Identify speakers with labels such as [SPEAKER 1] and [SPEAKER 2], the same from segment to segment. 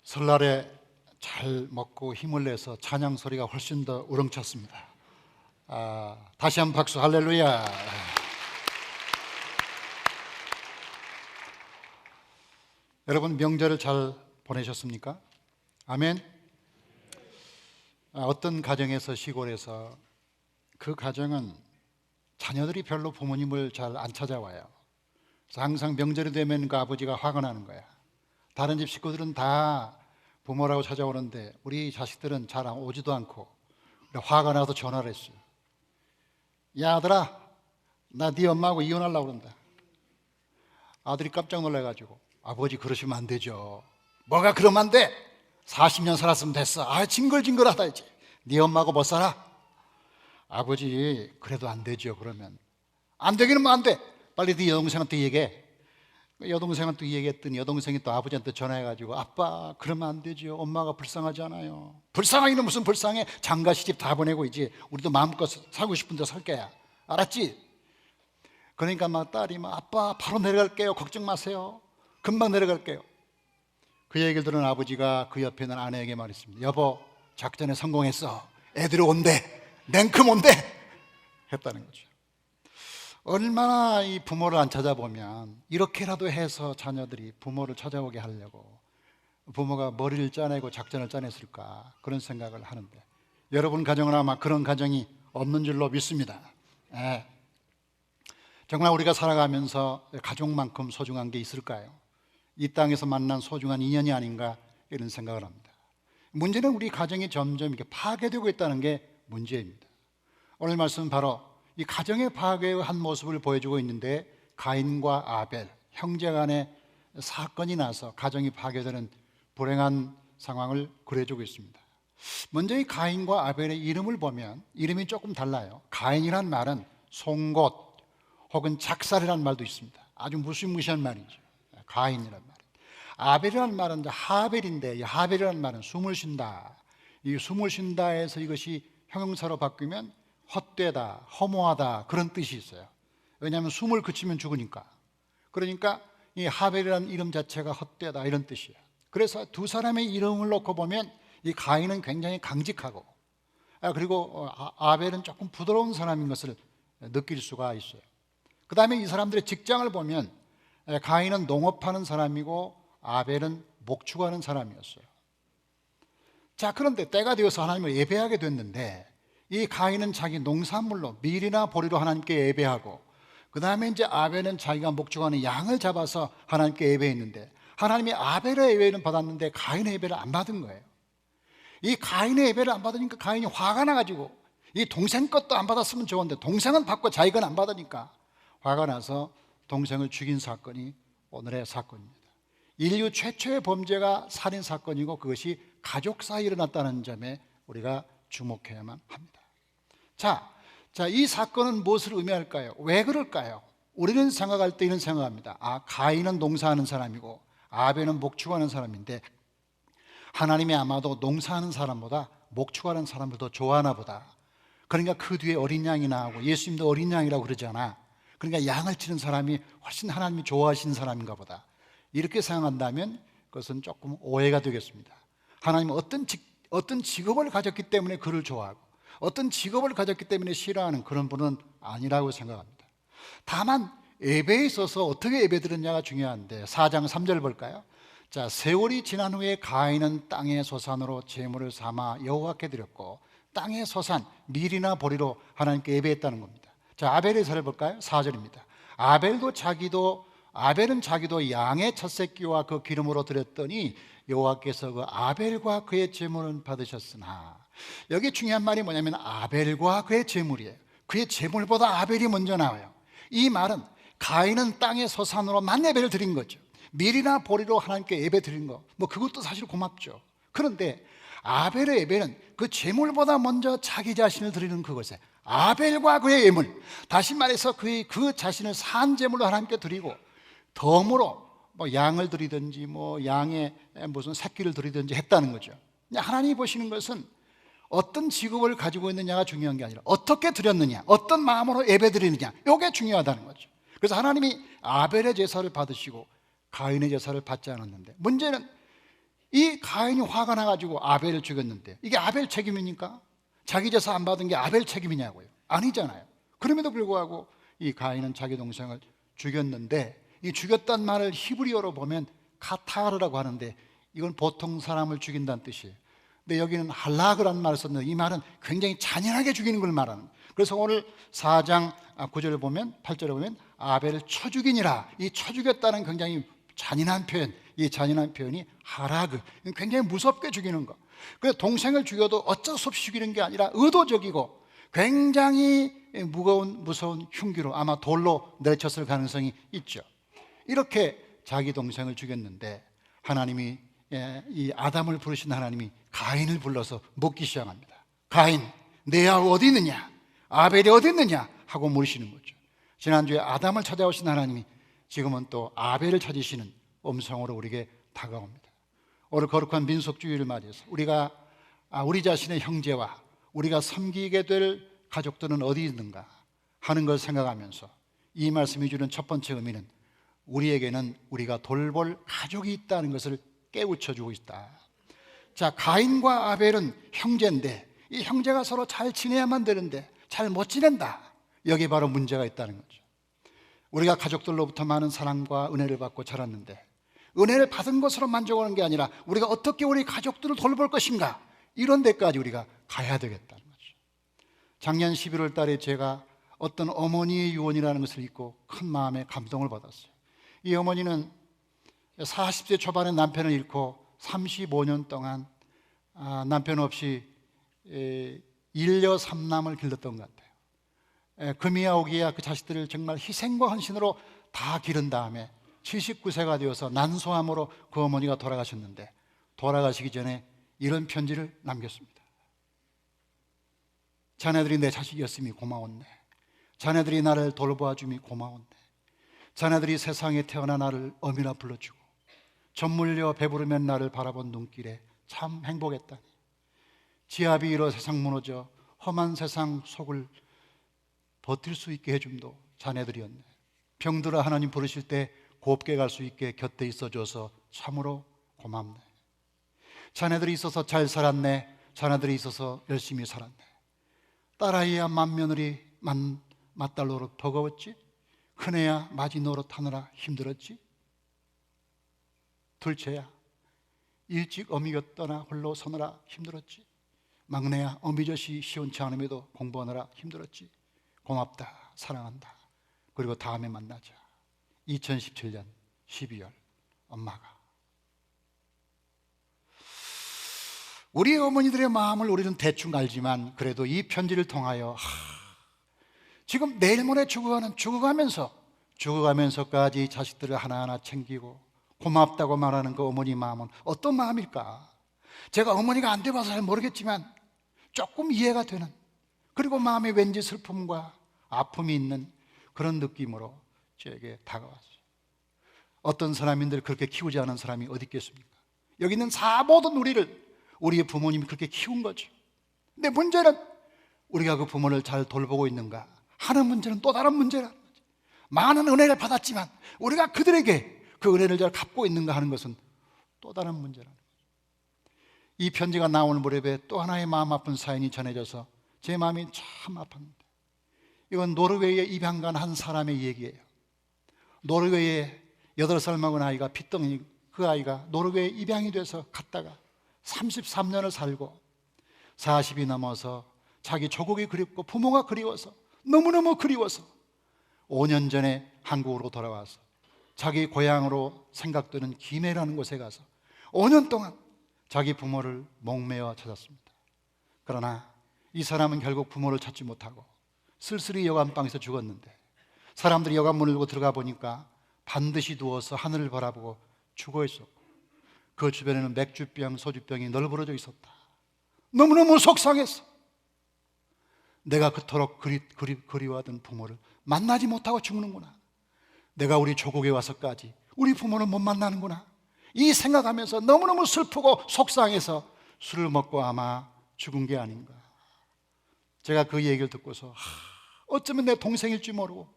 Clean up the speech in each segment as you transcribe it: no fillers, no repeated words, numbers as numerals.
[SPEAKER 1] 설날에 잘 먹고 힘을 내서 찬양 소리가 훨씬 더 우렁찼습니다. 다시 한번 박수. 할렐루야. 여러분 명절을 잘 보내셨습니까? 아멘. 어떤 가정에서 시골에서 그 가정은 자녀들이 별로 부모님을 잘 안 찾아와요. 그래서 항상 명절이 되면 그 아버지가 화가 나는 거야. 다른 집 식구들은 다 부모라고 찾아오는데 우리 자식들은 잘 오지도 않고, 화가 나서 전화를 했어요. 야 아들아, 나 네 엄마하고 이혼하려고 그런다. 아들이 깜짝 놀라가지고, 아버지 그러시면 안 되죠. 뭐가 그러면 안 돼? 40년 살았으면 됐어. 징글징글하다 이제. 네 엄마하고 못 살아? 아버지 그래도 안 되죠. 그러면 안 되기는 뭐 안 돼. 빨리 네 여동생한테 얘기해. 여동생한테 얘기했더니 여동생이 또 아버지한테 전화해가지고, 아빠 그러면 안 되죠. 엄마가 불쌍하잖아요. 불쌍하기는 무슨 불쌍해. 장가 시집 다 보내고 이제 우리도 마음껏 살고 싶은 데 살 거야. 알았지? 그러니까 막 딸이 막, 아빠 바로 내려갈게요. 걱정 마세요. 금방 내려갈게요. 그 얘기를 들은 아버지가 그 옆에 있는 아내에게 말했습니다. 여보, 작전에 성공했어. 애들이 온대. 냉큼 온대. 했다는 거죠. 얼마나 이 부모를 안 찾아보면 이렇게라도 해서 자녀들이 부모를 찾아오게 하려고 부모가 머리를 짜내고 작전을 짜냈을까, 그런 생각을 하는데, 여러분 가정은 아마 그런 가정이 없는 줄로 믿습니다. 정말 우리가 살아가면서 가족만큼 소중한 게 있을까요? 이 땅에서 만난 소중한 인연이 아닌가, 이런 생각을 합니다. 문제는 우리 가정이 점점 이렇게 파괴되고 있다는 게 문제입니다. 오늘 말씀은 바로 이 가정의 파괴의 한 모습을 보여주고 있는데, 가인과 아벨 형제 간의 사건이 나서 가정이 파괴되는 불행한 상황을 그려주고 있습니다. 먼저 이 가인과 아벨의 이름을 보면 이름이 조금 달라요. 가인이란 말은 송곳 혹은 작살이라는 말도 있습니다. 아주 무시무시한 말이죠. 가인이란 말. 아벨이라는 말은 하벨인데, 이 하벨이라는 말은 숨을 쉰다. 이 숨을 쉰다에서 이것이 형용사로 바뀌면 헛되다, 허무하다, 그런 뜻이 있어요. 왜냐하면 숨을 그치면 죽으니까. 그러니까 이 하벨이라는 이름 자체가 헛되다, 이런 뜻이에요. 그래서 두 사람의 이름을 놓고 보면 이 가인은 굉장히 강직하고, 그리고 아벨은 조금 부드러운 사람인 것을 느낄 수가 있어요. 그 다음에 이 사람들의 직장을 보면 가인은 농업하는 사람이고 아벨은 목축하는 사람이었어요. 자, 그런데 때가 되어서 하나님을 예배하게 됐는데, 이 가인은 자기 농산물로 밀이나 보리로 하나님께 예배하고, 그 다음에 이제 아벨은 자기가 목축하는 양을 잡아서 하나님께 예배했는데, 하나님이 아벨의 예배는 받았는데 가인의 예배를 안 받은 거예요. 이 가인의 예배를 안 받으니까 가인이 화가 나가지고, 이 동생 것도 안 받았으면 좋은데 동생은 받고 자기 건 안 받으니까 화가 나서 동생을 죽인 사건이 오늘의 사건입니다. 인류 최초의 범죄가 살인사건이고, 그것이 가족 사이에 일어났다는 점에 우리가 주목해야만 합니다. 자, 이 사건은 무엇을 의미할까요? 왜 그럴까요? 우리는 생각할 때 이런 생각합니다. 가인은 농사하는 사람이고 아벨은 목축하는 사람인데, 하나님이 아마도 농사하는 사람보다 목축하는 사람을 더 좋아하나 보다. 그러니까 그 뒤에 어린 양이 나오고, 예수님도 어린 양이라고 그러잖아. 그러니까 양을 치는 사람이 훨씬 하나님이 좋아하시는 사람인가 보다. 이렇게 생각한다면 그것은 조금 오해가 되겠습니다. 하나님은 어떤 직업을 가졌기 때문에 그를 좋아하고, 어떤 직업을 가졌기 때문에 싫어하는 그런 분은 아니라고 생각합니다. 다만 예배에 있어서 어떻게 예배드렸냐가 중요한데, 4장 3절 볼까요? 자, 세월이 지난 후에 가인은 땅의 소산으로 제물을 삼아 여호와께 드렸고, 땅의 소산, 밀이나 보리로 하나님께 예배했다는 겁니다. 자, 아벨의 사를 볼까요? 4절입니다. 아벨은 자기도 양의 첫 새끼와 그 기름으로 드렸더니 여호와께서 그 아벨과 그의 제물은 받으셨으나, 여기 중요한 말이 뭐냐면 아벨과 그의 제물이에요. 그의 제물보다 아벨이 먼저 나와요. 이 말은 가인은 땅의 소산으로만 예배를 드린 거죠. 밀이나 보리로 하나님께 예배 드린 거, 그것도 사실 고맙죠. 그런데 아벨의 예배는 그 제물보다 먼저 자기 자신을 드리는 그것에, 아벨과 그의 예물, 다시 말해서 그 자신을 산 제물로 하나님께 드리고, 덤으로 양을 드리든지 양의 무슨 새끼를 드리든지 했다는 거죠. 하나님이 보시는 것은 어떤 직업을 가지고 있느냐가 중요한 게 아니라 어떻게 드렸느냐, 어떤 마음으로 예배 드리느냐, 이게 중요하다는 거죠. 그래서 하나님이 아벨의 제사를 받으시고 가인의 제사를 받지 않았는데, 문제는 이 가인이 화가 나가지고 아벨을 죽였는데 이게 아벨 책임입니까? 자기 제사 안 받은 게 아벨 책임이냐고요? 아니잖아요. 그럼에도 불구하고 이 가인은 자기 동생을 죽였는데, 이 죽였다는 말을 히브리어로 보면 카타르라고 하는데 이건 보통 사람을 죽인다는 뜻이에요. 근데 여기는 할라그라는 말을 썼는데 이 말은 굉장히 잔인하게 죽이는 걸 말하는 거예요. 그래서 오늘 4장 9절을 보면, 8절을 보면 아벨을 쳐 죽이니라, 이 쳐 죽였다는 굉장히 잔인한 표현, 이 잔인한 표현이 하라그, 굉장히 무섭게 죽이는 거. 그래서 동생을 죽여도 어쩔 수 없이 죽이는 게 아니라 의도적이고 굉장히 무서운 흉기로, 아마 돌로 내쳤을 가능성이 있죠. 이렇게 자기 동생을 죽였는데 하나님이, 이 아담을 부르신 하나님이 가인을 불러서 묻기 시작합니다. 가인, 내 아우 어디 있느냐? 아벨이 어디 있느냐? 하고 물으시는 거죠. 지난주에 아담을 찾아오신 하나님이 지금은 또 아벨을 찾으시는 음성으로 우리에게 다가옵니다. 오늘 거룩한 민속주의를 맞이해서 우리가 우리 자신의 형제와 우리가 섬기게 될 가족들은 어디 있는가 하는 걸 생각하면서 이 말씀이 주는 첫 번째 의미는 우리에게는 우리가 돌볼 가족이 있다는 것을 깨우쳐주고 있다. 자, 가인과 아벨은 형제인데 이 형제가 서로 잘 지내야만 되는데 잘 못 지낸다. 여기 바로 문제가 있다는 거죠. 우리가 가족들로부터 많은 사랑과 은혜를 받고 자랐는데 은혜를 받은 것으로 만족하는 게 아니라 우리가 어떻게 우리 가족들을 돌볼 것인가, 이런 데까지 우리가 가야 되겠다는 거죠. 작년 11월 달에 제가 어떤 어머니의 유언이라는 것을 읽고 큰 마음의 감동을 받았어요. 이 어머니는 40세 초반에 남편을 잃고 35년 동안 남편 없이 일녀 삼남을 길렀던 것 같아요. 금이야 오기야 그 자식들을 정말 희생과 헌신으로 다 기른 다음에 79세가 되어서 난소암으로 그 어머니가 돌아가셨는데, 돌아가시기 전에 이런 편지를 남겼습니다. 자네들이 내 자식이었음이 고마웠네. 자네들이 나를 돌보아줌이 고마웠네. 자네들이 세상에 태어나 나를 어미라 불러주고 젖물려 배부르면 나를 바라본 눈길에 참 행복했다니. 지압이 일어 세상 무너져 험한 세상 속을 버틸 수 있게 해줌도 자네들이었네. 병들어 하나님 부르실 때 곱게 갈 수 있게 곁에 있어줘서 참으로 고맙네. 자네들이 있어서 잘 살았네. 자네들이 있어서 열심히 살았네. 딸아이야 맏며느리 맏딸 노릇 버거웠지? 큰애야 맞이 노릇 하느라 힘들었지? 둘째야 일찍 어미 곁 떠나 홀로 서느라 힘들었지? 막내야 어미젖이 시원치 않음에도 공부하느라 힘들었지? 고맙다, 사랑한다, 그리고 다음에 만나자. 2017년 12월 엄마가. 우리 어머니들의 마음을 우리는 대충 알지만 그래도 이 편지를 통하여 지금 내일 모레 죽어가면서까지 자식들을 하나하나 챙기고 고맙다고 말하는 그 어머니 마음은 어떤 마음일까? 제가 어머니가 안 돼봐서 잘 모르겠지만 조금 이해가 되는, 그리고 마음에 왠지 슬픔과 아픔이 있는 그런 느낌으로 저에게 다가왔어요. 어떤 사람인들 그렇게 키우지 않은 사람이 어디 있겠습니까? 여기 있는 모든 우리의 부모님이 그렇게 키운 거죠. 근데 문제는 우리가 그 부모를 잘 돌보고 있는가 하는 문제는 또 다른 문제라는 거죠. 많은 은혜를 받았지만 우리가 그들에게 그 은혜를 잘 갚고 있는가 하는 것은 또 다른 문제라는 거죠. 이 편지가 나오는 무렵에 또 하나의 마음 아픈 사연이 전해져서 제 마음이 참 아팠는데, 이건 노르웨이에 입양 간 한 사람의 얘기예요. 노르웨이에 8살 먹은 아이가, 핏덩이 그 아이가 노르웨이에 입양이 돼서 갔다가 33년을 살고 40이 넘어서 자기 조국이 그립고 부모가 그리워서, 너무너무 그리워서 5년 전에 한국으로 돌아와서 자기 고향으로 생각되는 김해라는 곳에 가서 5년 동안 자기 부모를 목매어 찾았습니다. 그러나 이 사람은 결국 부모를 찾지 못하고 쓸쓸히 여관방에서 죽었는데, 사람들이 여관문을 열고 들어가 보니까 반드시 누워서 하늘을 바라보고 죽어 있었고 그 주변에는 맥주병, 소주병이 널브러져 있었다. 너무너무 속상했어. 내가 그토록 그리워하던 부모를 만나지 못하고 죽는구나. 내가 우리 조국에 와서까지 우리 부모를 못 만나는구나. 이 생각하면서 너무너무 슬프고 속상해서 술을 먹고 아마 죽은 게 아닌가. 제가 그 얘기를 듣고서 어쩌면 내 동생일지 모르고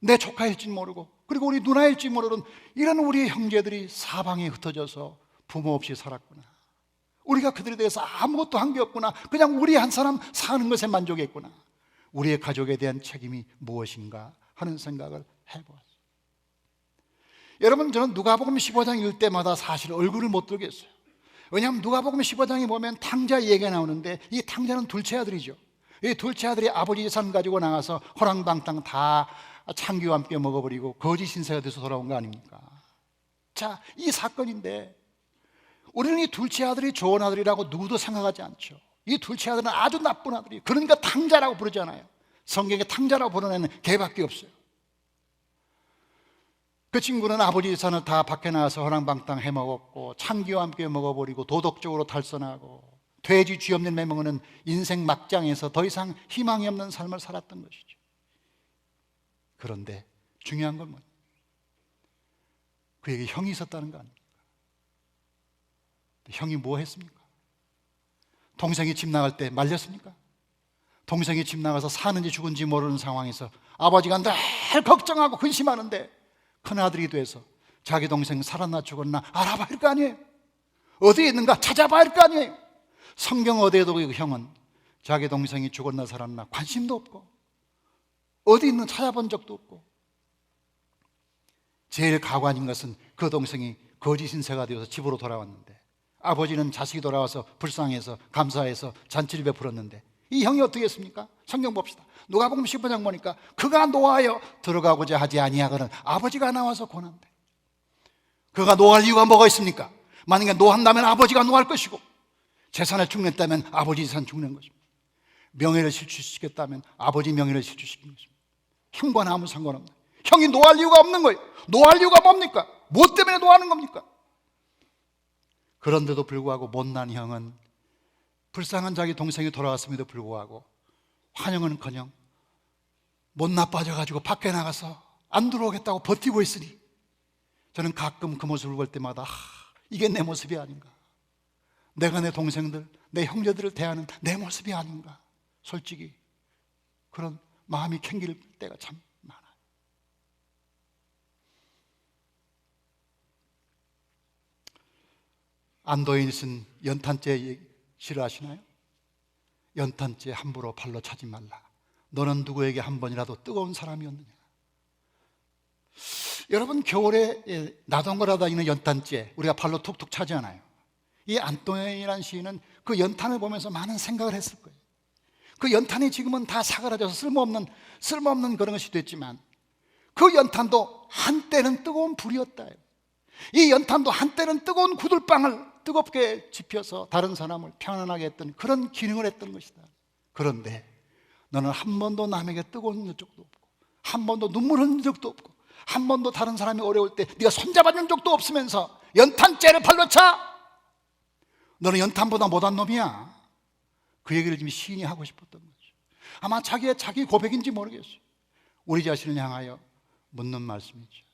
[SPEAKER 1] 내 조카일지 모르고 그리고 우리 누나일지 모르는 이런 우리의 형제들이 사방에 흩어져서 부모 없이 살았구나. 우리가 그들에 대해서 아무것도 한 게 없구나. 그냥 우리 한 사람 사는 것에 만족했구나. 우리의 가족에 대한 책임이 무엇인가 하는 생각을 해보았어요. 여러분, 저는 누가복음 15장 읽을 때마다 사실 얼굴을 못 들겠어요. 왜냐하면 누가복음 15장에 보면 탕자 얘기가 나오는데, 이 탕자는 둘째 아들이죠. 이 둘째 아들이 아버지 재산 가지고 나가서 허랑방탕 다 창기와 함께 먹어버리고 거짓 신세가 돼서 돌아온 거 아닙니까? 자, 이 사건인데 우리는 이 둘째 아들이 좋은 아들이라고 누구도 생각하지 않죠. 이 둘째 아들은 아주 나쁜 아들이에요. 그러니까 탕자라고 부르잖아요. 성경에 탕자라고 부르는 걔밖에 없어요. 그 친구는 아버지 재산을 다 밖에 나가서 허랑방탕 해먹었고 창기와 함께 먹어버리고 도덕적으로 탈선하고 돼지 쥐 없는 매먹는 인생 막장에서 더 이상 희망이 없는 삶을 살았던 것이죠. 그런데 중요한 건 뭐냐? 그에게 형이 있었다는 거 아닙니까? 형이 뭐 했습니까? 동생이 집 나갈 때 말렸습니까? 동생이 집 나가서 사는지 죽은지 모르는 상황에서 아버지가 늘 걱정하고 근심하는데 큰아들이 돼서 자기 동생 살았나 죽었나 알아봐야 할 거 아니에요. 어디에 있는가 찾아봐야 할 거 아니에요. 성경 어디에도 그 형은 자기 동생이 죽었나 살았나 관심도 없고 어디 있는 찾아본 적도 없고, 제일 가관인 것은 그 동생이 거짓 신세가 되어서 집으로 돌아왔는데 아버지는 자식이 돌아와서 불쌍해서 감사해서 잔치를 베풀었는데 이 형이 어떻게 했습니까? 성경 봅시다. 누가복음 15장 보니까 그가 노하여 들어가고자 하지 아니하거든 아버지가 나와서 권한대. 그가 노할 이유가 뭐가 있습니까? 만약에 노한다면 아버지가 노할 것이고, 재산을 죽냈다면 아버지 재산 죽는 것입니다. 명예를 실추시켰다면 아버지 명예를 실추시킨 것입니다. 형과는 아무 상관없는, 형이 노할 이유가 없는 거예요. 노할 이유가 뭡니까? 뭐 때문에 노하는 겁니까? 그런데도 불구하고 못난 형은 불쌍한 자기 동생이 돌아왔음에도 불구하고 환영은커녕 못 나빠져가지고 밖에 나가서 안 들어오겠다고 버티고 있으니 저는 가끔 그 모습을 볼 때마다 이게 내 모습이 아닌가, 내가 내 동생들, 내 형제들을 대하는 내 모습이 아닌가, 솔직히 그런 마음이 캥길 때가 참 많아요. 안도인이 쓴 연탄재 싫어하시나요? 연탄재 함부로 발로 차지 말라. 너는 누구에게 한 번이라도 뜨거운 사람이었느냐. 여러분, 겨울에 나동거라 다니는 연탄재 우리가 발로 툭툭 차잖아요. 이 안도인이라는 시인은 그 연탄을 보면서 많은 생각을 했을 거예요. 그 연탄이 지금은 다 사그라져서 쓸모없는 그런 것이 됐지만 그 연탄도 한때는 뜨거운 불이었다. 이 연탄도 한때는 뜨거운 구들방을 뜨겁게 지펴서 다른 사람을 편안하게 했던 그런 기능을 했던 것이다. 그런데 너는 한 번도 남에게 뜨거운 적도 없고 한 번도 눈물 흘린 적도 없고 한 번도 다른 사람이 어려울 때 네가 손잡아준 적도 없으면서 연탄재를 발로 차? 너는 연탄보다 못한 놈이야. 그 얘기를 지금 시인이 하고 싶었던 거죠. 아마 자기 고백인지 모르겠어요. 우리 자신을 향하여 묻는 말씀이죠.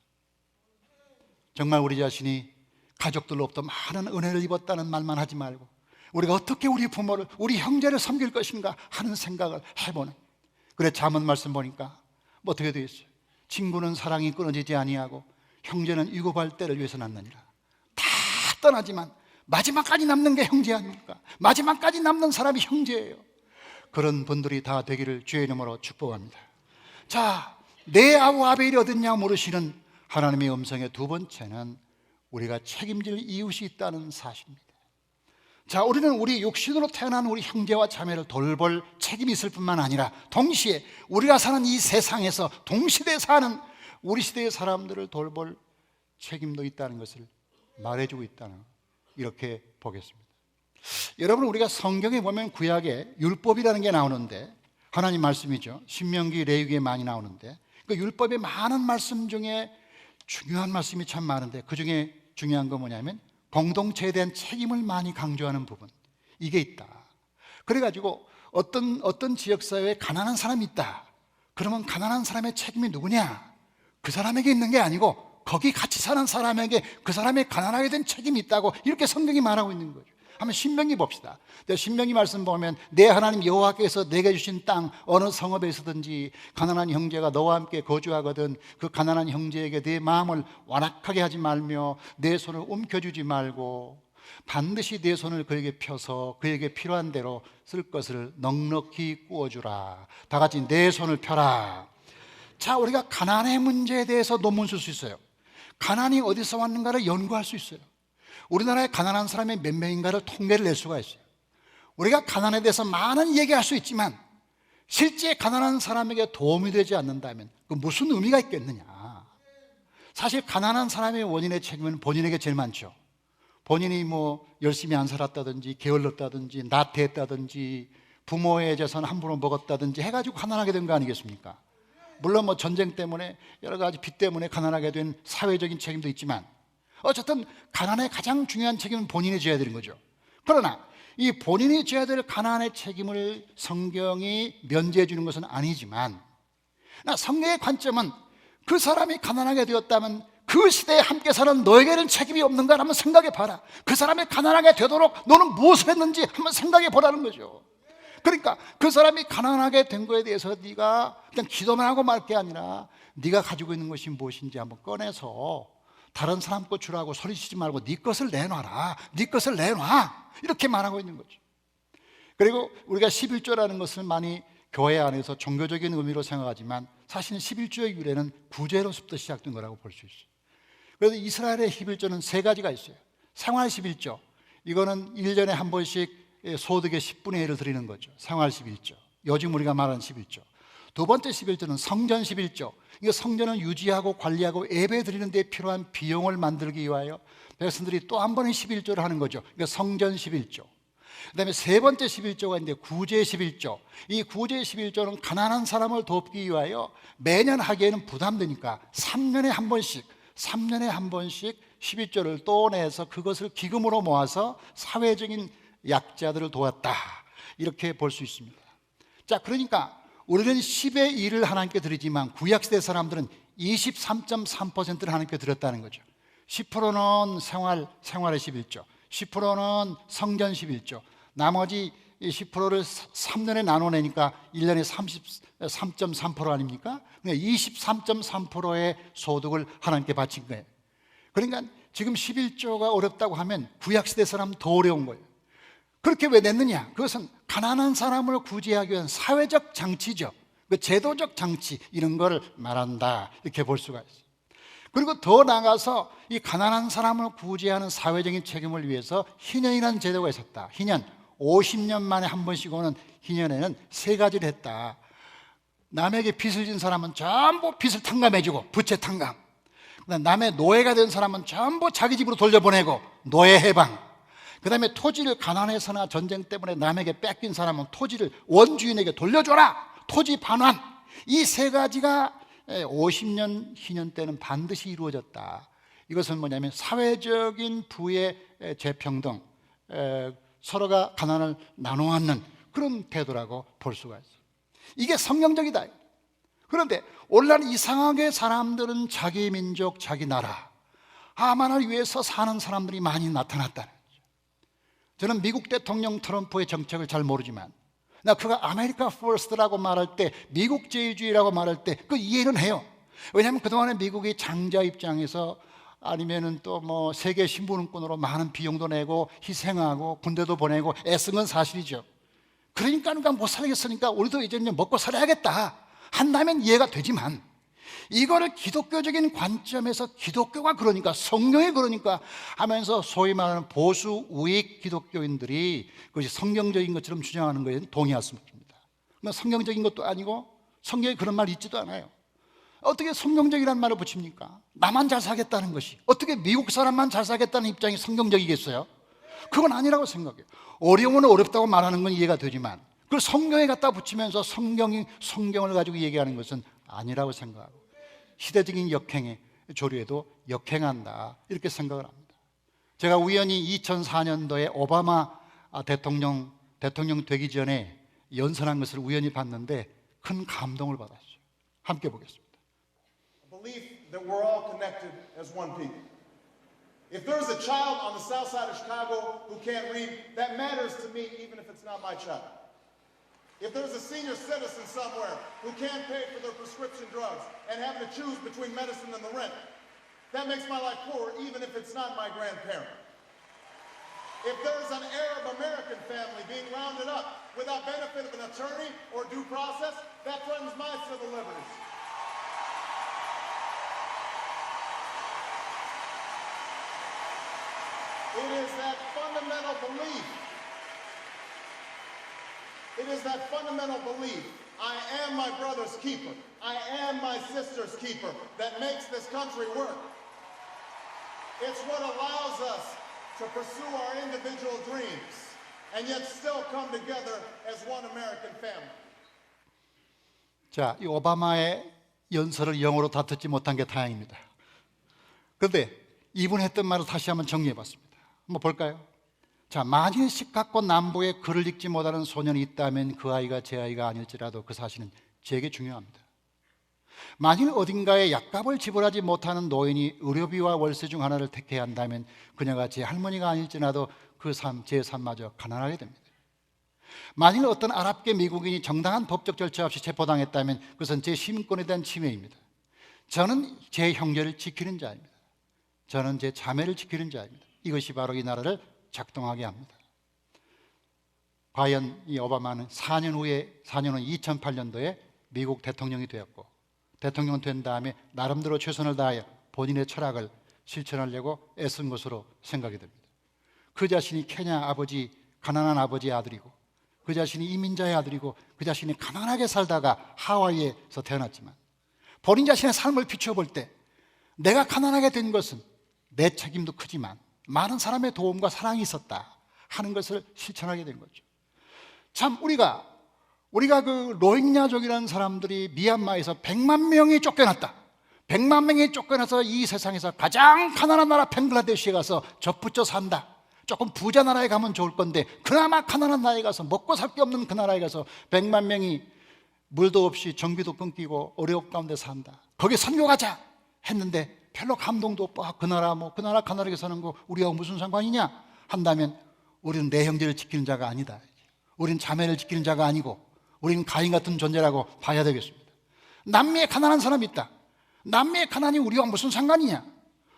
[SPEAKER 1] 정말 우리 자신이 가족들로부터 많은 은혜를 입었다는 말만 하지 말고 우리가 어떻게 우리 부모를, 우리 형제를 섬길 것인가 하는 생각을 해보는. 그래, 잠언 말씀 보니까 뭐 어떻게 되어 있어요? 친구는 사랑이 끊어지지 아니하고 형제는 유급할 때를 위해서 낳느니라. 다 떠나지만 마지막까지 남는 게 형제 아닙니까? 마지막까지 남는 사람이 형제예요. 그런 분들이 다 되기를 주의 이름으로 축복합니다. 자, 내 아우 아벨이 어딨냐 물으시는 하나님의 음성의 두 번째는 우리가 책임질 이웃이 있다는 사실입니다. 자, 우리는 우리 육신으로 태어난 우리 형제와 자매를 돌볼 책임이 있을 뿐만 아니라 동시에 우리가 사는 이 세상에서 동시대에 사는 우리 시대의 사람들을 돌볼 책임도 있다는 것을 말해주고 있다는, 이렇게 보겠습니다. 여러분, 우리가 성경에 보면 구약에 율법이라는 게 나오는데, 하나님 말씀이죠. 신명기, 레위기에 많이 나오는데 그 율법의 많은 말씀 중에 중요한 말씀이 참 많은데 그 중에 중요한 건 뭐냐면 공동체에 대한 책임을 많이 강조하는 부분, 이게 있다. 그래가지고 어떤 지역사회에 가난한 사람이 있다. 그러면 가난한 사람의 책임이 누구냐? 그 사람에게 있는 게 아니고 거기 같이 사는 사람에게 그 사람의 가난하게 된 책임이 있다고 이렇게 성경이 말하고 있는 거죠. 한번 신명기 봅시다. 신명기 말씀 보면 내 하나님 여호와께서 내게 주신 땅 어느 성읍에 있었든지 가난한 형제가 너와 함께 거주하거든 그 가난한 형제에게 내 마음을 완악하게 하지 말며 내 손을 움켜주지 말고 반드시 내 손을 그에게 펴서 그에게 필요한 대로 쓸 것을 넉넉히 구워주라. 다 같이 내 손을 펴라. 자, 우리가 가난의 문제에 대해서 논문 쓸 수 있어요. 가난이 어디서 왔는가를 연구할 수 있어요. 우리나라에 가난한 사람이 몇 명인가를 통계를 낼 수가 있어요. 우리가 가난에 대해서 많은 얘기할 수 있지만 실제 가난한 사람에게 도움이 되지 않는다면 그 무슨 의미가 있겠느냐. 사실 가난한 사람의 원인의 책임은 본인에게 제일 많죠. 본인이 뭐 열심히 안 살았다든지 게을렀다든지 나태했다든지 부모의 재산 함부로 먹었다든지 해가지고 가난하게 된 거 아니겠습니까? 물론 뭐 전쟁 때문에 여러 가지 빚 때문에 가난하게 된 사회적인 책임도 있지만 어쨌든 가난의 가장 중요한 책임은 본인이 져야 되는 거죠. 그러나 이 본인이 져야 될 가난의 책임을 성경이 면제해 주는 것은 아니지만 성경의 관점은 그 사람이 가난하게 되었다면 그 시대에 함께 사는 너에게는 책임이 없는가 한번 생각해 봐라. 그 사람이 가난하게 되도록 너는 무엇을 했는지 한번 생각해 보라는 거죠. 그러니까 그 사람이 가난하게 된 거에 대해서 네가 그냥 기도만 하고 말 게 아니라 네가 가지고 있는 것이 무엇인지 한번 꺼내서 다른 사람 것 주라고 소리치지 말고 네 것을 내놔라. 네 것을 내놔. 이렇게 말하고 있는 거죠. 그리고 우리가 11조라는 것을 많이 교회 안에서 종교적인 의미로 생각하지만 사실은 11조의 유래는 구제로부터 시작된 거라고 볼 수 있어요. 그래서 이스라엘의 11조는 세 가지가 있어요. 생활 11조, 이거는 1년에 한 번씩 소득의 10분의 1을 드리는 거죠. 생활 11조, 요즘 우리가 말하는 11조. 두 번째 11조는 성전 11조, 이거 성전을 유지하고 관리하고 예배 드리는 데 필요한 비용을 만들기 위하여 백성들이 또 한 번의 11조를 하는 거죠. 그러니까 성전 11조. 그 다음에 세 번째 11조가 있는데 구제 11조. 이 구제 11조는 가난한 사람을 돕기 위하여 매년 하기에는 부담되니까 3년에 한 번씩 11조를 또 내서 그것을 기금으로 모아서 사회적인 약자들을 도왔다, 이렇게 볼 수 있습니다. 자, 그러니까 우리는 10의 1을 하나님께 드리지만 구약시대 사람들은 23.3%를 하나님께 드렸다는 거죠. 10%는 생활의 11조, 10%는 성전 11조, 나머지 10%를 3년에 나눠내니까 1년에 33.3% 아닙니까? 23.3%의 소득을 하나님께 바친 거예요. 그러니까 지금 11조가 어렵다고 하면 구약시대 사람은 더 어려운 거예요. 그렇게 왜 냈느냐? 그것은 가난한 사람을 구제하기 위한 사회적 장치죠. 그 제도적 장치, 이런 걸 말한다, 이렇게 볼 수가 있어요. 그리고 더 나아가서 이 가난한 사람을 구제하는 사회적인 책임을 위해서 희년이라는 제도가 있었다. 희년, 50년 만에 한 번씩 오는 희년에는 세 가지를 했다. 남에게 빚을 진 사람은 전부 빚을 탕감해주고, 부채 탕감. 남의 노예가 된 사람은 전부 자기 집으로 돌려보내고, 노예 해방. 그 다음에 토지를 가난해서나 전쟁 때문에 남에게 뺏긴 사람은 토지를 원주인에게 돌려줘라. 토지 반환. 이 세 가지가 50년 희년 때는 반드시 이루어졌다. 이것은 뭐냐면 사회적인 부의 재평등, 서로가 가난을 나눠 갖는 그런 태도라고 볼 수가 있어요. 이게 성경적이다. 그런데 오늘날 이상하게 사람들은 자기 민족, 자기 나라, 하만을 위해서 사는 사람들이 많이 나타났다는 거죠. 저는 미국 대통령 트럼프의 정책을 잘 모르지만 그가 아메리카 퍼스트라고 말할 때, 미국 제일주의라고 말할 때 그 이해는 해요. 왜냐하면 그동안에 미국이 장자 입장에서 아니면은 또 뭐 세계 신분권으로 많은 비용도 내고 희생하고 군대도 보내고 애쓴 건 사실이죠. 그러니까 못 살겠으니까 우리도 이제 먹고 살아야겠다 한다면 이해가 되지만, 이거를 기독교적인 관점에서 기독교가 그러니까, 성경이 그러니까 하면서 소위 말하는 보수 우익 기독교인들이 그것이 성경적인 것처럼 주장하는 것에 동의할 수 없습니다. 성경적인 것도 아니고 성경에 그런 말 있지도 않아요. 어떻게 성경적이라는 말을 붙입니까? 나만 잘 살겠다는 것이 어떻게 미국 사람만 잘 살겠다는 입장이 성경적이겠어요? 그건 아니라고 생각해요. 어려우면 어렵다고 말하는 건 이해가 되지만 그걸 성경에 갖다 붙이면서 성경을 가지고 얘기하는 것은 아니라고 생각하고, 시대적인 역행의 조류에도 역행한다, 이렇게 생각을 합니다. 제가 우연히 2004년도에 오바마 대통령 되기 전에 연설한 것을 우연히 봤는데 큰 감동을 받았어요. 함께 보겠습니다.
[SPEAKER 2] Belief that we're all connected as one people. If there's a child on the south side of Chicago who can't read, that matters to me even if it's not my child. If there's a senior citizen somewhere who can't pay for their prescription drugs and having to choose between medicine and the rent, that makes my life poorer even if it's not my grandparent. If there's an Arab American family being rounded up without benefit of an attorney or due process, that threatens my civil liberties. It is that fundamental belief. It is that fundamental belief. I am my brother's keeper. I am my sister's keeper that makes this country work. It's what allows us to pursue our individual dreams and yet still come together as one American family.
[SPEAKER 1] 자, 이 오바마의 연설을 영어로 다 듣지 못한 게 다행입니다. 그런데 이분이 했던 말을 다시 한번 정리해 봤습니다. 한번 볼까요? 자, 만일 시카고 남부에 글을 읽지 못하는 소년이 있다면 그 아이가 제 아이가 아닐지라도 그 사실은 제게 중요합니다. 만일 어딘가에 약값을 지불하지 못하는 노인이 의료비와 월세 중 하나를 택해야 한다면 그녀가 제 할머니가 아닐지라도 제 삶마저 가난하게 됩니다. 만일 어떤 아랍계 미국인이 정당한 법적 절차 없이 체포당했다면 그것은 제 시민권에 대한 침해입니다. 저는 제 형제를 지키는 자입니다. 저는 제 자매를 지키는 자입니다. 이것이 바로 이 나라를 작동하게 합니다. 과연 이 오바마는 4년 후 2008년도에 미국 대통령이 되었고, 대통령 된 다음에 나름대로 최선을 다하여 본인의 철학을 실천하려고 애쓴 것으로 생각이 됩니다. 그 자신이 케냐 아버지, 가난한 아버지의 아들이고, 그 자신이 이민자의 아들이고, 그 자신이 가난하게 살다가 하와이에서 태어났지만 본인 자신의 삶을 비춰볼 때 내가 가난하게 된 것은 내 책임도 크지만 많은 사람의 도움과 사랑이 있었다 하는 것을 실천하게 된 거죠. 참 우리가 그 로힝야족이라는 사람들이 미얀마에서 100만 명이 쫓겨났다. 100만 명이 쫓겨나서 이 세상에서 가장 가난한 나라 벵글라데시에 가서 젖붙여 산다. 조금 부자 나라에 가면 좋을 건데 그나마 가난한 나라에 가서 먹고 살 게 없는 그 나라에 가서 100만 명이 물도 없이 전기도 끊기고 어려움 가운데 산다. 거기 선교 가자 했는데 별로 감동도 없고 그 나라 가난하게 사는 거 우리하고 무슨 상관이냐 한다면 우리는 내 형제를 지키는 자가 아니다. 우리는 자매를 지키는 자가 아니고 우리는 가인 같은 존재라고 봐야 되겠습니다. 남미에 가난한 사람이 있다. 남미의 가난이 우리와 무슨 상관이냐?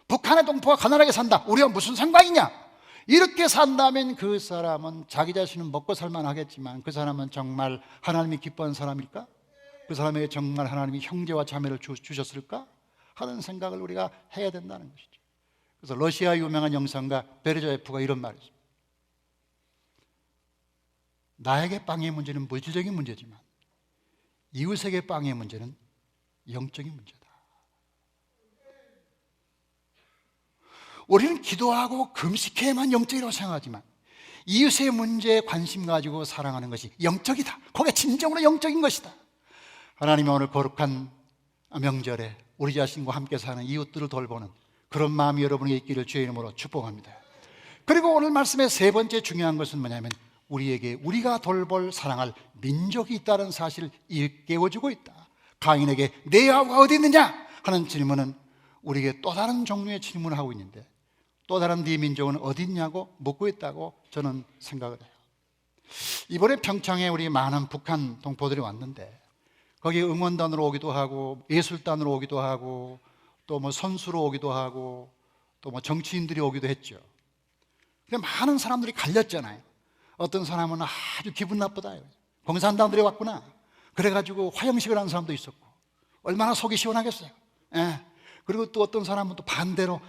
[SPEAKER 1] 북한의 동포가 가난하게 산다. 우리와 무슨 상관이냐? 이렇게 산다면 그 사람은 자기 자신은 먹고 살만 하겠지만 그 사람은 정말 하나님이 기뻐하는 사람일까? 그 사람에게 정말 하나님이 형제와 자매를 주셨을까? 하는 생각을 우리가 해야 된다는 것이죠. 그래서 러시아 유명한 영상가 베르자예프가 이런 말을 했습니다. 나에게 빵의 문제는 물질적인 문제지만 이웃에게 빵의 문제는 영적인 문제다. 우리는 기도하고 금식해야만 영적이라고 생각하지만 이웃의 문제에 관심 가지고 사랑하는 것이 영적이다. 그게 진정으로 영적인 것이다. 하나님이 오늘 거룩한 명절에 우리 자신과 함께 사는 이웃들을 돌보는 그런 마음이 여러분에게 있기를 주의 이름으로 축복합니다. 그리고 오늘 말씀의 세 번째 중요한 것은 뭐냐면 우리에게 우리가 돌볼 사랑할 민족이 있다는 사실을 일깨워주고 있다. 가인에게 내 아우가 어디 있느냐 하는 질문은 우리에게 또 다른 종류의 질문을 하고 있는데 또 다른 네 민족은 어디 있냐고 묻고 있다고 저는 생각을 해요. 이번에 평창에 우리 많은 북한 동포들이 왔는데 거기 응원단으로 오기도 하고 예술단으로 오기도 하고 또 뭐 선수로 오기도 하고 또 뭐 정치인들이 오기도 했죠. 근데 많은 사람들이 갈렸잖아요. 어떤 사람은 아주 기분 나쁘다. 공산당들이 왔구나. 그래가지고 화형식을 하는 사람도 있었고 얼마나 속이 시원하겠어요. 예. 그리고 또 어떤 사람은 또 반대로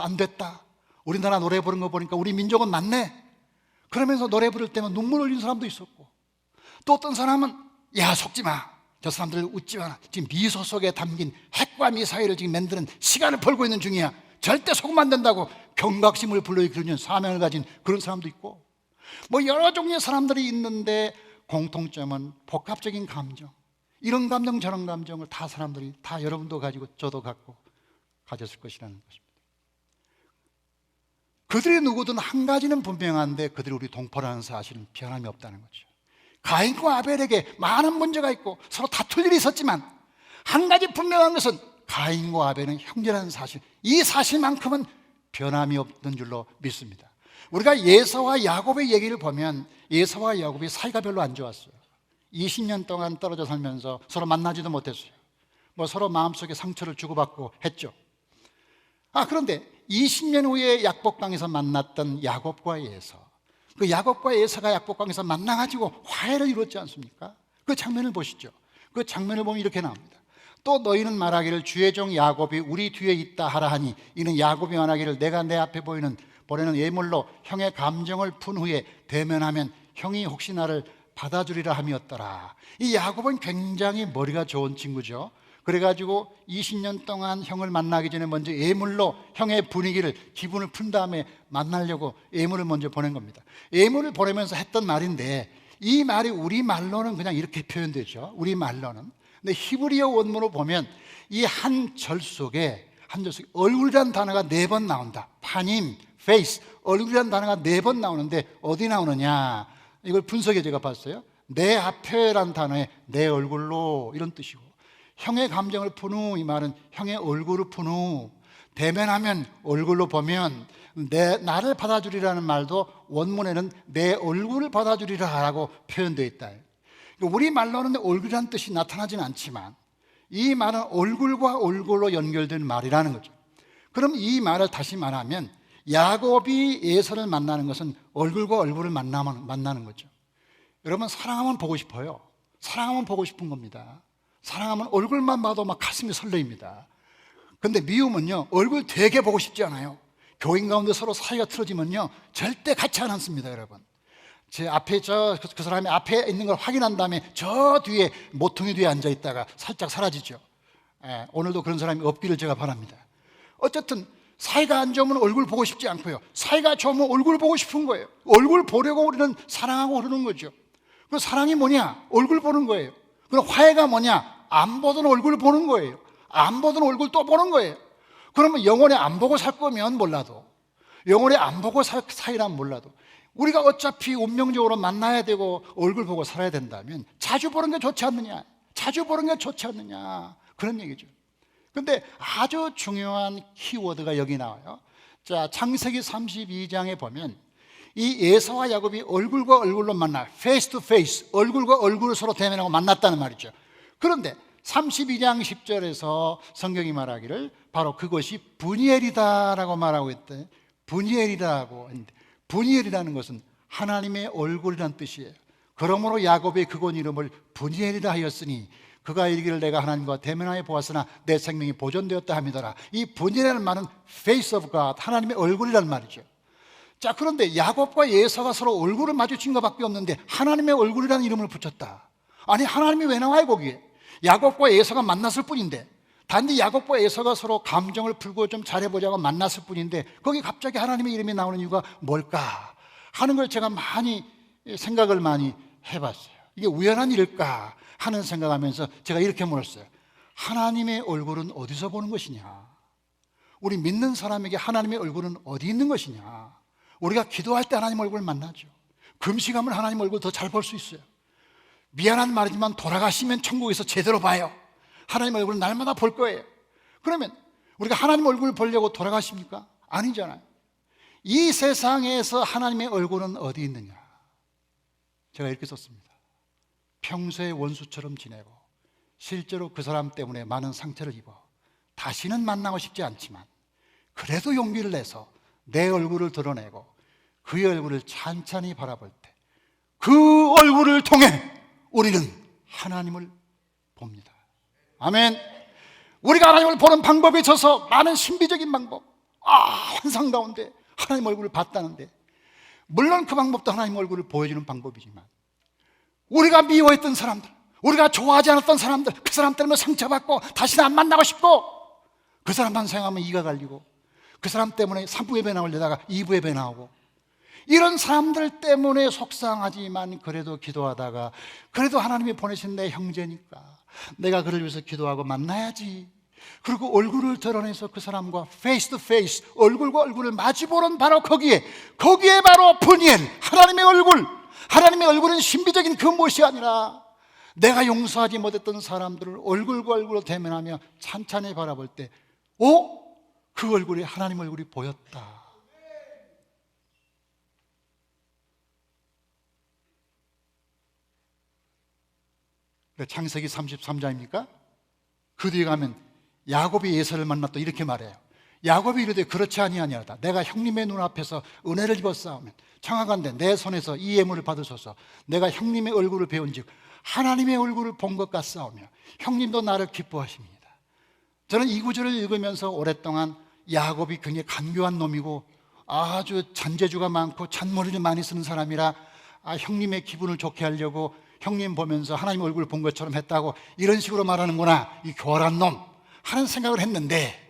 [SPEAKER 1] 안 됐다. 우리나라 노래 부르는 거 보니까 우리 민족은 맞네. 그러면서 노래 부를 때면 눈물 흘리는 사람도 있었고 또 어떤 사람은 야 속지 마. 저 사람들 웃지 마라. 지금 미소 속에 담긴 핵과 미사일을 지금 만드는 시간을 벌고 있는 중이야. 절대 속으면 안 된다고 경각심을 불러일으키는 사명을 가진 그런 사람도 있고 뭐 여러 종류의 사람들이 있는데 공통점은 복합적인 감정, 이런 감정 저런 감정을 다 사람들이 다 여러분도 가지고 저도 갖고 가졌을 것이라는 것입니다. 그들이 누구든 한 가지는 분명한데 그들이 우리 동포라는 사실은 변함이 없다는 거죠. 가인과 아벨에게 많은 문제가 있고 서로 다툴 일이 있었지만 한 가지 분명한 것은 가인과 아벨은 형제라는 사실, 이 사실만큼은 변함이 없는 줄로 믿습니다. 우리가 예서와 야곱의 얘기를 보면 예서와 야곱이 사이가 별로 안 좋았어요. 20년 동안 떨어져 살면서 서로 만나지도 못했어요. 뭐 서로 마음속에 상처를 주고받고 했죠. 그런데 20년 후에 약복강에서 만났던 야곱과 에서, 그 야곱과 에서가 약복강에서 만나가지고 화해를 이뤘지 않습니까? 그 장면을 보시죠. 그 장면을 보면 이렇게 나옵니다. 또 너희는 말하기를 주의 종 야곱이 우리 뒤에 있다 하라 하니 이는 야곱이 말하기를 내가 내 앞에 보내는 예물로 형의 감정을 푼 후에 대면하면 형이 혹시 나를 받아주리라 함이었더라. 이 야곱은 굉장히 머리가 좋은 친구죠. 그래가지고 20년 동안 형을 만나기 전에 먼저 예물로 형의 분위기를, 기분을 푼 다음에 만나려고 예물을 먼저 보낸 겁니다. 예물을 보내면서 했던 말인데, 이 말이 우리말로는 그냥 이렇게 표현되죠. 우리말로는. 근데 히브리어 원문으로 보면 이 한 절 속에 얼굴이라는 단어가 4번 나온다. 파님, face, 얼굴이라는 단어가 4번 나오는데 어디 나오느냐, 이걸 분석해 제가 봤어요. 내 앞에라는 단어에 내 얼굴로, 이런 뜻이고, 형의 감정을 푼 후, 이 말은 형의 얼굴을 푼 후, 대면하면, 얼굴로 보면 나를 받아주리라는 말도 원문에는 내 얼굴을 받아주리라 라고 표현되어 있다. 우리말로는 얼굴이라는 뜻이 나타나지는 않지만 이 말은 얼굴과 얼굴로 연결된 말이라는 거죠. 그럼 이 말을 다시 말하면 야곱이 에서를 만나는 것은 얼굴과 얼굴을 만나는 거죠. 여러분, 사랑하면 보고 싶어요. 사랑하면 보고 싶은 겁니다. 사랑하면 얼굴만 봐도 막 가슴이 설레입니다. 근데 미움은요, 얼굴 되게 보고 싶지 않아요. 교인 가운데 서로 사이가 틀어지면요 절대 같이 안 앉습니다. 여러분, 제 앞에 그 사람이 앞에 있는 걸 확인한 다음에 저 뒤에, 모퉁이 뒤에 앉아 있다가 살짝 사라지죠. 오늘도 그런 사람이 없기를 제가 바랍니다. 어쨌든 사이가 안 좋으면 얼굴 보고 싶지 않고요, 사이가 좋으면 얼굴 보고 싶은 거예요. 얼굴 보려고 우리는 사랑하고 그러는 거죠. 그 사랑이 뭐냐? 얼굴 보는 거예요. 그럼 화해가 뭐냐? 안 보던 얼굴 보는 거예요. 안 보던 얼굴 또 보는 거예요. 그러면 영원히 안 보고 살 거면 몰라도, 영원히 안 보고 살 사이란 몰라도, 우리가 어차피 운명적으로 만나야 되고 얼굴 보고 살아야 된다면 자주 보는 게 좋지 않느냐? 자주 보는 게 좋지 않느냐? 그런 얘기죠. 근데 아주 중요한 키워드가 여기 나와요. 자, 창세기 32장에 보면 이 에서와 야곱이 얼굴과 얼굴로 만나, face to face, 얼굴과 얼굴을 서로 대면하고 만났다는 말이죠. 그런데 32장 10절에서 성경이 말하기를 바로 그것이 분이엘이다라고 말하고 있대. 분이엘이라고 했는데, 분이엘이라는 것은 하나님의 얼굴이라는 뜻이에요. 그러므로 야곱의 그곳 이름을 분이엘이라 하였으니 그가 이르기를 내가 하나님과 대면하여 보았으나 내 생명이 보존되었다 함이더라. 이 분이엘이라는 말은 face of God, 하나님의 얼굴이라는 말이죠. 자, 그런데 야곱과 에서가 서로 얼굴을 마주친 것밖에 없는데 하나님의 얼굴이라는 이름을 붙였다. 아니, 하나님이 왜 나와요 거기에? 야곱과 에서가 만났을 뿐인데, 단지 야곱과 에서가 서로 감정을 풀고 좀 잘해보자고 만났을 뿐인데 거기 갑자기 하나님의 이름이 나오는 이유가 뭘까 하는 걸 제가 생각을 많이 해봤어요. 이게 우연한 일일까 하는 생각하면서 제가 이렇게 물었어요. 하나님의 얼굴은 어디서 보는 것이냐? 우리 믿는 사람에게 하나님의 얼굴은 어디 있는 것이냐? 우리가 기도할 때 하나님 얼굴을 만나죠. 금식하면 하나님 얼굴 더 잘 볼 수 있어요. 미안한 말이지만 돌아가시면 천국에서 제대로 봐요. 하나님 얼굴은 날마다 볼 거예요. 그러면 우리가 하나님 얼굴을 보려고 돌아가십니까? 아니잖아요. 이 세상에서 하나님의 얼굴은 어디 있느냐? 제가 이렇게 썼습니다. 평소에 원수처럼 지내고 실제로 그 사람 때문에 많은 상처를 입어 다시는 만나고 싶지 않지만 그래도 용기를 내서 내 얼굴을 드러내고 그의 얼굴을 찬찬히 바라볼 때 그 얼굴을 통해 우리는 하나님을 봅니다. 아멘. 우리가 하나님을 보는 방법에 있어서 많은 신비적인 방법, 환상 가운데 하나님 얼굴을 봤다는데, 물론 그 방법도 하나님 얼굴을 보여주는 방법이지만 우리가 미워했던 사람들, 우리가 좋아하지 않았던 사람들, 그 사람 때문에 상처받고 다시는 안 만나고 싶고 그 사람만 생각하면 이가 갈리고 그 사람 때문에 3부 예배 나오려다가 2부 예배 나오고, 이런 사람들 때문에 속상하지만 그래도 기도하다가 그래도 하나님이 보내신 내 형제니까 내가 그를 위해서 기도하고 만나야지. 그리고 얼굴을 드러내서 그 사람과 face to face, 얼굴과 얼굴을 마주보는 바로 거기에 바로 분이엘, 하나님의 얼굴. 하나님의 얼굴은 신비적인 그 무엇이 아니라 내가 용서하지 못했던 사람들을 얼굴과 얼굴로 대면하며 찬찬히 바라볼 때 그 얼굴이 하나님 얼굴이 보였다. 창세기 33장입니까? 그 뒤에 가면 야곱이 에서를 만났다 이렇게 말해요. 야곱이 이르되 그렇지 아니하니하다. 내가 형님의 눈앞에서 은혜를 입었사오면 청하건대 내 손에서 이 예물을 받으소서. 내가 형님의 얼굴을 배운즉 하나님의 얼굴을 본 것 같사오며 형님도 나를 기뻐하십니다. 저는 이 구절을 읽으면서 오랫동안 야곱이 굉장히 간교한 놈이고 아주 잔재주가 많고 잔머리를 많이 쓰는 사람이라 형님의 기분을 좋게 하려고 형님 보면서 하나님 얼굴을 본 것처럼 했다고 이런 식으로 말하는구나, 이 교활한 놈 하는 생각을 했는데,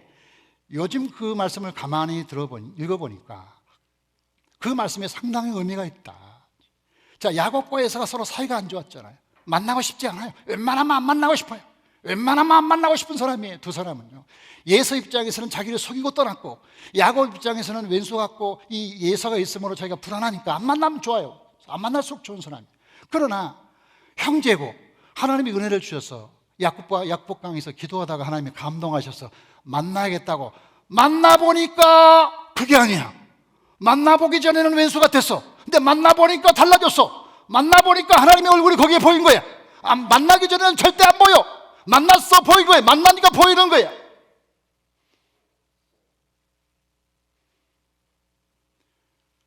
[SPEAKER 1] 요즘 그 말씀을 가만히 읽어보니까 그 말씀에 상당히 의미가 있다. 자, 야곱과 에사가 서로 사이가 안 좋았잖아요. 만나고 싶지 않아요. 웬만하면 안 만나고 싶어요. 웬만하면 안 만나고 싶은 사람이에요, 두 사람은요. 에서 입장에서는 자기를 속이고 떠났고, 야곱 입장에서는 왼수 같고 이 에서가 있으므로 자기가 불안하니까 안 만나면 좋아요. 안 만날수록 좋은 사람이에요. 그러나 형제고 하나님이 은혜를 주셔서 약복강에서 기도하다가 하나님이 감동하셔서 만나야겠다고 만나보니까 그게 아니야. 만나보기 전에는 왼수 같았어. 근데 만나보니까 달라졌어. 만나보니까 하나님의 얼굴이 거기에 보인 거야. 만나기 전에는 절대 안 보여. 만났어 보인 거야. 만나니까 보이는 거야.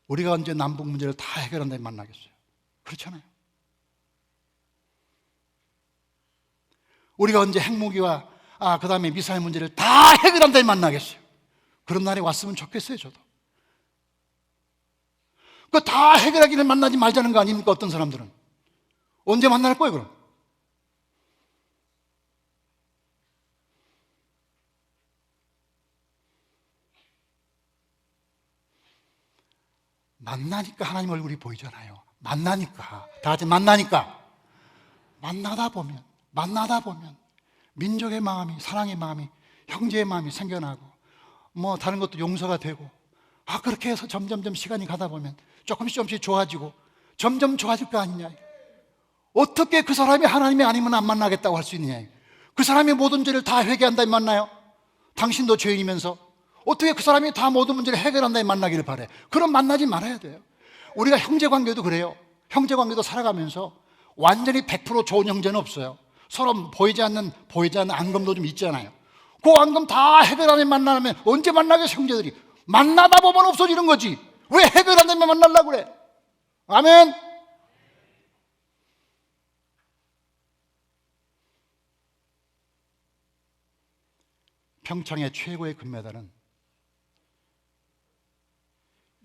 [SPEAKER 1] 우리가 언제 남북 문제를 다 해결한다면 만나겠어요? 그렇잖아요. 우리가 언제 핵무기와 그 다음에 미사일 문제를 다 해결한다면 만나겠어요? 그런 날이 왔으면 좋겠어요. 저도 그거 다 해결하기를 만나지 말자는 거 아닙니까? 어떤 사람들은 언제 만날 거예요 그럼? 만나니까 하나님 얼굴이 보이잖아요. 만나니까, 다 같이 만나니까, 만나다 보면 민족의 마음이, 사랑의 마음이, 형제의 마음이 생겨나고 뭐 다른 것도 용서가 되고, 그렇게 해서 점점점 시간이 가다 보면 조금씩 좋아지고 점점 좋아질 거 아니냐. 어떻게 그 사람이 하나님이 아니면 안 만나겠다고 할 수 있느냐. 그 사람이 모든 죄를 다 회개한다면 만나요? 당신도 죄인이면서 어떻게 그 사람이 다 모든 문제를 해결한다면 만나기를 바래. 그럼 만나지 말아야 돼요. 우리가 형제관계도 그래요. 형제관계도 살아가면서 완전히 100% 좋은 형제는 없어요. 서로 보이지 않는 앙금도 좀 있잖아요. 그 앙금 다 해결하면 만나면 언제 만나겠어? 형제들이 만나다 보면 없어지는 거지. 왜 해결 안 되면 만나려고 그래? 아멘. 평창의 최고의 금메달은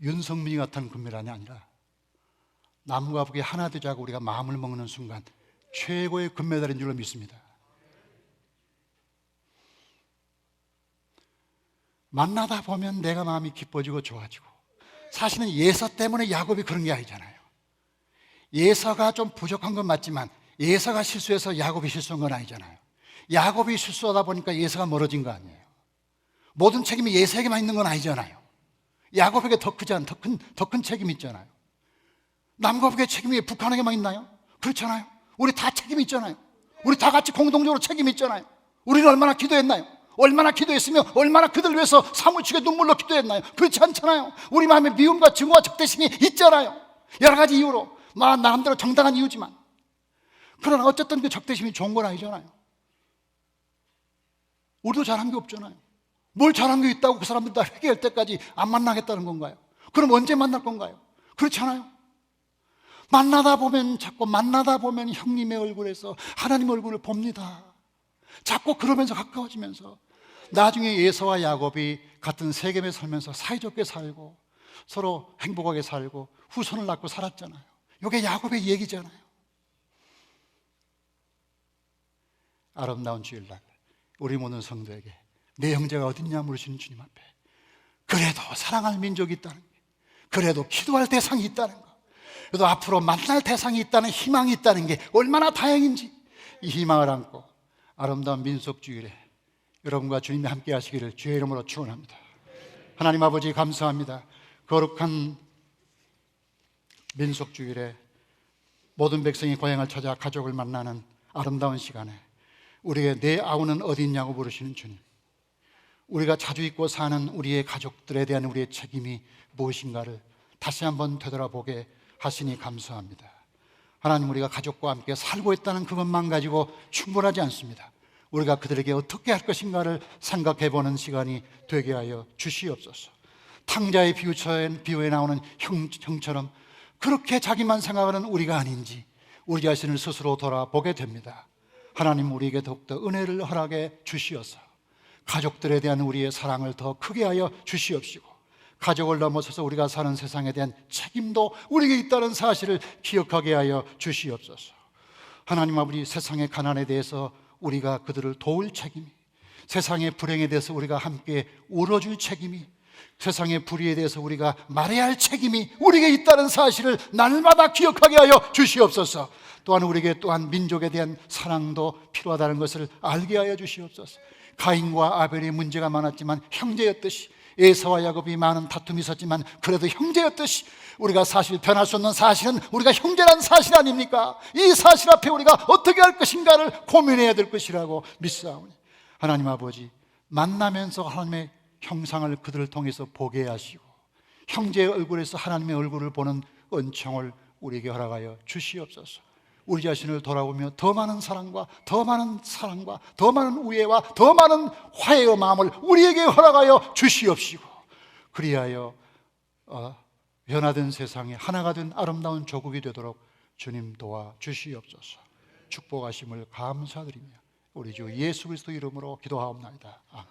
[SPEAKER 1] 윤석민이 같은 금메달이 아니라 남과 북이 하나 되자고 우리가 마음을 먹는 순간 최고의 금메달인 줄로 믿습니다. 만나다 보면 내가 마음이 기뻐지고 좋아지고, 사실은 예서 때문에 야곱이 그런 게 아니잖아요. 예서가 좀 부족한 건 맞지만 예서가 실수해서 야곱이 실수한 건 아니잖아요. 야곱이 실수하다 보니까 예서가 멀어진 거 아니에요. 모든 책임이 예서에게만 있는 건 아니잖아요. 야곱에게 더 큰 책임이 있잖아요. 남과 북의 책임이 북한에게만 있나요? 그렇잖아요. 우리 다 책임이 있잖아요. 우리 다 같이 공동적으로 책임이 있잖아요. 우리는 얼마나 기도했나요? 얼마나 기도했으며 얼마나 그들 위해서 사무치게 눈물로 기도했나요? 그렇지 않잖아요. 우리 마음에 미움과 증오와 적대심이 있잖아요. 여러 가지 이유로, 나름대로 정당한 이유지만, 그러나 어쨌든 그 적대심이 좋은 건 아니잖아요. 우리도 잘한 게 없잖아요. 뭘 잘한 게 있다고 그 사람들 다 회개할 때까지 안 만나겠다는 건가요? 그럼 언제 만날 건가요? 그렇잖아요. 만나다 보면 형님의 얼굴에서 하나님 얼굴을 봅니다. 자꾸 그러면서 가까워지면서 나중에 에서와 야곱이 같은 세겜에 살면서 사이좋게 살고 서로 행복하게 살고 후손을 낳고 살았잖아요. 이게 야곱의 얘기잖아요. 아름다운 주일날 우리 모든 성도에게 내 형제가 어딨냐 물으시는 주님 앞에 그래도 사랑할 민족이 있다는 게, 그래도 기도할 대상이 있다는 거, 그래도 앞으로 만날 대상이 있다는 희망이 있다는 게 얼마나 다행인지, 이 희망을 안고 아름다운 민속주일에 여러분과 주님이 함께 하시기를 주의 이름으로 축원합니다. 하나님 아버지 감사합니다. 거룩한 민속주일에 모든 백성이 고향을 찾아 가족을 만나는 아름다운 시간에 우리에게 내 아우는 어디 있냐고 물으시는 주님, 우리가 자주 잊고 사는 우리의 가족들에 대한 우리의 책임이 무엇인가를 다시 한번 되돌아보게 하시니 감사합니다. 하나님, 우리가 가족과 함께 살고 있다는 그것만 가지고 충분하지 않습니다. 우리가 그들에게 어떻게 할 것인가를 생각해 보는 시간이 되게 하여 주시옵소서. 탕자의 비유에 나오는 형처럼 그렇게 자기만 생각하는 우리가 아닌지 우리 자신을 스스로 돌아보게 됩니다. 하나님, 우리에게 더욱더 은혜를 허락해 주시어서 가족들에 대한 우리의 사랑을 더 크게 하여 주시옵시고, 가족을 넘어서서 우리가 사는 세상에 대한 책임도 우리에게 있다는 사실을 기억하게 하여 주시옵소서. 하나님 아버지, 세상의 가난에 대해서 우리가 그들을 도울 책임이, 세상의 불행에 대해서 우리가 함께 울어줄 책임이, 세상의 불의에 대해서 우리가 말해야 할 책임이 우리에게 있다는 사실을 날마다 기억하게 하여 주시옵소서. 또한 우리에게 또한 민족에 대한 사랑도 필요하다는 것을 알게 하여 주시옵소서. 가인과 아벨의 문제가 많았지만 형제였듯이, 에사와 야곱이 많은 다툼이 있었지만 그래도 형제였듯이, 우리가 사실 변할 수 없는 사실은 우리가 형제라는 사실 아닙니까? 이 사실 앞에 우리가 어떻게 할 것인가를 고민해야 될 것이라고 믿사오니, 하나님 아버지, 만나면서 하나님의 형상을 그들을 통해서 보게 하시고 형제의 얼굴에서 하나님의 얼굴을 보는 은총을 우리에게 허락하여 주시옵소서. 우리 자신을 돌아보며 더 많은 사랑과 더 많은 우애와 더 많은 화해의 마음을 우리에게 허락하여 주시옵시고, 그리하여 변화된 세상에 하나가 된 아름다운 조국이 되도록 주님 도와 주시옵소서. 축복하심을 감사드리며 우리 주 예수 그리스도 이름으로 기도하옵나이다. 아멘.